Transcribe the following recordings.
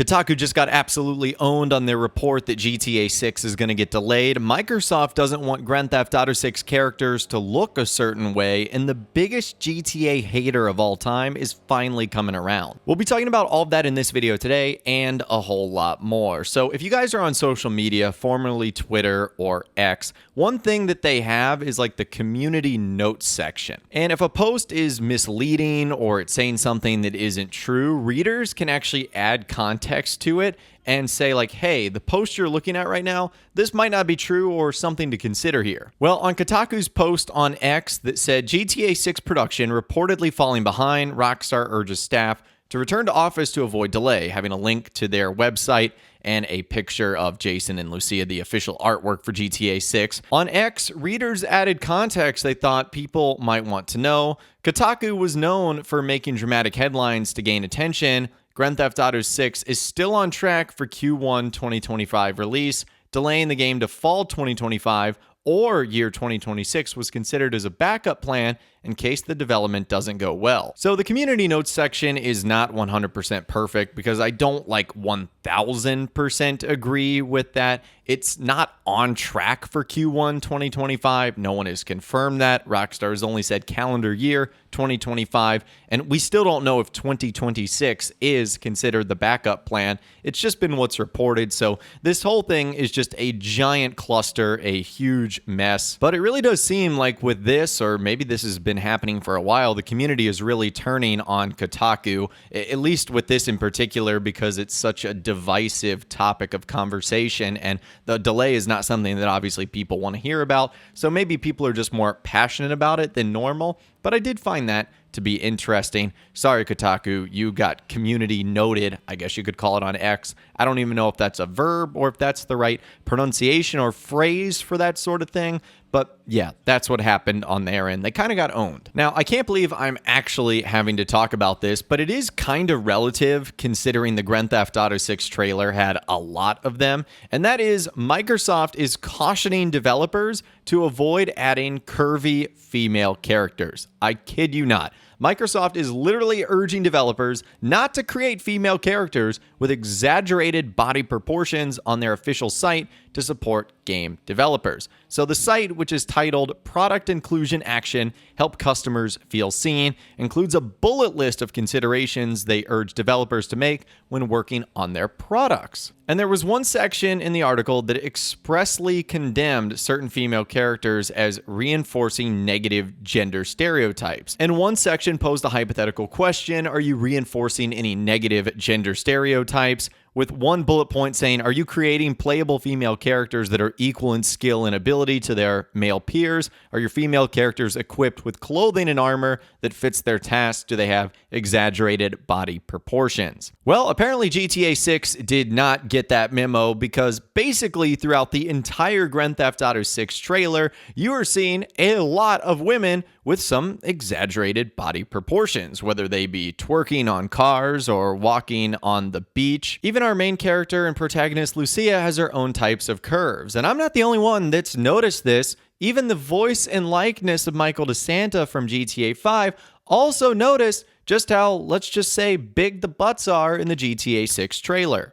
Kotaku just got absolutely owned on their report that GTA 6 is going to get delayed. Microsoft doesn't want Grand Theft Auto 6 characters to look a certain way, and the biggest GTA hater of all time is finally coming around. We'll be talking about all of that in this video today and a whole lot more. So if you guys are on social media, formerly Twitter or X, one thing that they have is like the community notes section. And if a post is misleading or it's saying something that isn't true, readers can actually add context to it and say like, hey, the post you're looking at right now, this might not be true or something to consider here. Well, on Kotaku's post on X that said GTA 6 production reportedly falling behind, Rockstar urges staff to return to office to avoid delay, having a link to their website and a picture of Jason and Lucia, the official artwork for GTA 6. On X, readers added context they thought people might want to know. Kotaku was known for making dramatic headlines to gain attention. Grand Theft Auto 6 is still on track for Q1 2025 release. Delaying the game to fall 2025 or year 2026 was considered as a backup plan in case the development doesn't go well. So the community notes section is not 100% perfect because I don't like 1000% agree with that. It's not on track for Q1 2025. No one has confirmed that. Rockstar has only said calendar year 2025, and we still don't know if 2026 is considered the backup plan. It's just been what's reported. So this whole thing is just a giant cluster, a huge mess. But it really does seem like with this, or maybe this has been happening for a while, the community is really turning on Kotaku, at least with this in particular, because it's such a divisive topic of conversation, and the delay is not something that obviously people want to hear about. So maybe people are just more passionate about it than normal. But I did find that to be interesting. Sorry, Kotaku, you got community noted. I guess you could call it on X. I don't even know if that's a verb or if that's the right pronunciation or phrase for that sort of thing. But yeah, that's what happened on their end. They kind of got owned. Now, I can't believe I'm actually having to talk about this, but it is kind of relative considering the Grand Theft Auto 6 trailer had a lot of them. And that is Microsoft is cautioning developers to avoid adding curvy female characters. I kid you not. Microsoft is literally urging developers not to create female characters with exaggerated body proportions on their official site to support game developers. So the site, which is titled Product Inclusion Action, Help Customers Feel Seen, includes a bullet list of considerations they urge developers to make when working on their products. And there was one section in the article that expressly condemned certain female characters as reinforcing negative gender stereotypes. And one section posed a hypothetical question: are you reinforcing any negative gender stereotypes? With one bullet point saying, are you creating playable female characters that are equal in skill and ability to their male peers? Are your female characters equipped with clothing and armor that fits their tasks? Do they have exaggerated body proportions? Well, apparently GTA 6 did not get that memo, because basically throughout the entire Grand Theft Auto 6 trailer, you are seeing a lot of women with some exaggerated body proportions, whether they be twerking on cars or walking on the beach. Even our main character and protagonist Lucia has her own types of curves. And I'm not the only one that's noticed this. Even the voice and likeness of Michael DeSanta from GTA 5 also noticed just how, let's just say, big the butts are in the GTA 6 trailer.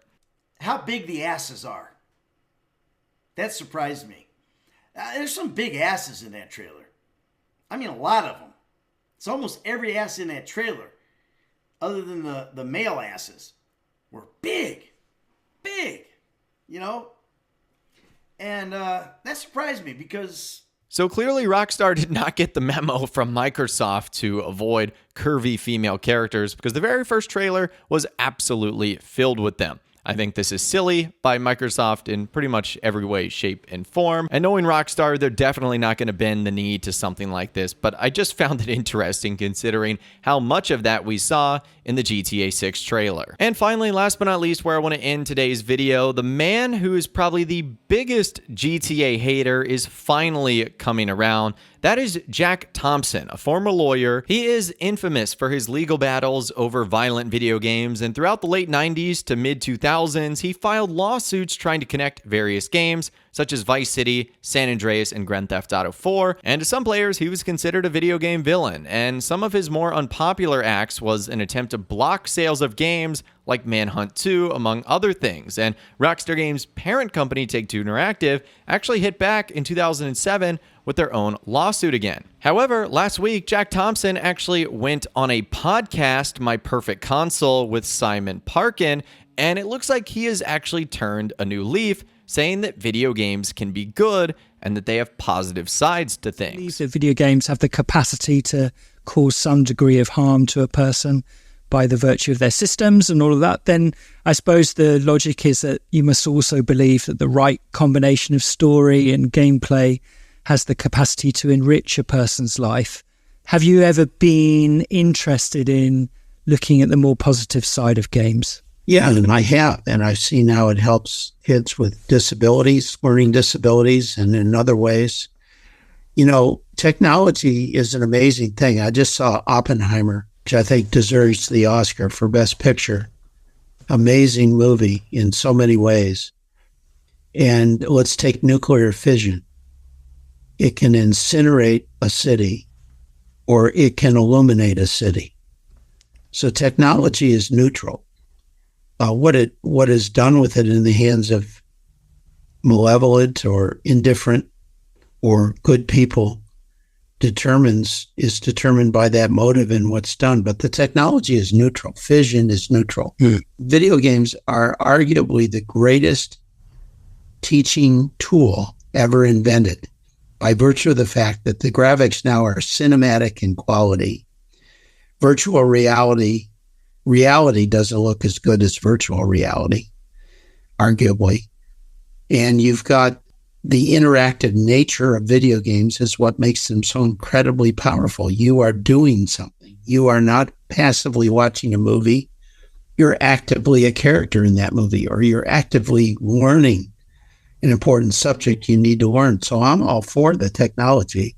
How big the asses are. That surprised me. There's some big asses in that trailer. I mean, a lot of them. It's almost every ass in that trailer, other than the male asses, were big, you know? And that surprised me because... So clearly Rockstar did not get the memo from Microsoft to avoid curvy female characters, because the very first trailer was absolutely filled with them. I think this is silly by Microsoft in pretty much every way, shape, and form. And knowing Rockstar, they're definitely not going to bend the knee to something like this. But I just found it interesting considering how much of that we saw in the GTA 6 trailer. And finally, last but not least, where I want to end today's video, the man who is probably the biggest GTA hater is finally coming around. That is Jack Thompson, a former lawyer. He is infamous for his legal battles over violent video games, and throughout the late 90s to mid-2000s, he filed lawsuits trying to connect various games, such as Vice City, San Andreas, and Grand Theft Auto 4, and to some players, he was considered a video game villain, and some of his more unpopular acts was an attempt to block sales of games like Manhunt 2, among other things. And Rockstar Games' parent company, Take-Two Interactive, actually hit back in 2007 with their own lawsuit again. However, last week, Jack Thompson actually went on a podcast, My Perfect Console, with Simon Parkin, and it looks like he has actually turned a new leaf, saying that video games can be good and that they have positive sides to things. I believe that video games have the capacity to cause some degree of harm to a person by the virtue of their systems and all of that, then I suppose the logic is that you must also believe that the right combination of story and gameplay has the capacity to enrich a person's life. Have you ever been interested in looking at the more positive side of games? Yeah, and I have, and I've seen how it helps kids with disabilities, learning disabilities, and in other ways. You know, technology is an amazing thing. I just saw Oppenheimer, which I think deserves the Oscar for Best Picture. Amazing movie in so many ways. And let's take nuclear fission. It can incinerate a city, or it can illuminate a city. So technology is neutral. What is done with it in the hands of malevolent or indifferent or good people is determined by that motive and what's done. But the technology is neutral. Fission is neutral. Video games are arguably the greatest teaching tool ever invented by virtue of the fact that the graphics now are cinematic in quality. Virtual reality doesn't look as good as virtual reality, arguably. And you've got the interactive nature of video games is what makes them so incredibly powerful. You are doing something. You are not passively watching a movie. You're actively a character in that movie, or you're actively learning an important subject you need to learn. So I'm all for the technology.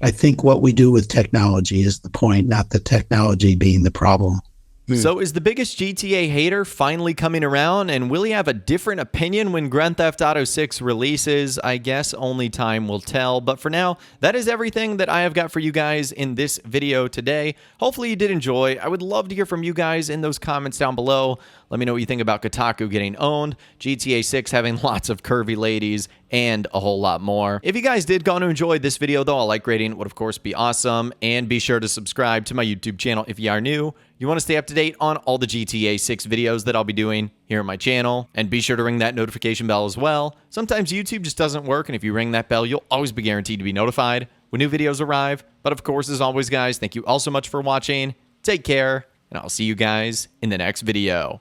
I think what we do with technology is the point, not the technology being the problem. So is the biggest GTA hater finally coming around, and will he have a different opinion when Grand Theft Auto 6 releases? I guess only time will tell, but for now, that is everything that I have got for you guys in this video today. Hopefully you did enjoy. I would love to hear from you guys in those comments down below. Let me know what you think about Kotaku getting owned, GTA 6 having lots of curvy ladies, and a whole lot more. If you guys did go to enjoy this video, though, a like rating would, of course, be awesome. And be sure to subscribe to my YouTube channel if you are new. You want to stay up to date on all the GTA 6 videos that I'll be doing here on my channel. And be sure to ring that notification bell as well. Sometimes YouTube just doesn't work, and if you ring that bell, you'll always be guaranteed to be notified when new videos arrive. But of course, as always, guys, thank you all so much for watching. Take care, and I'll see you guys in the next video.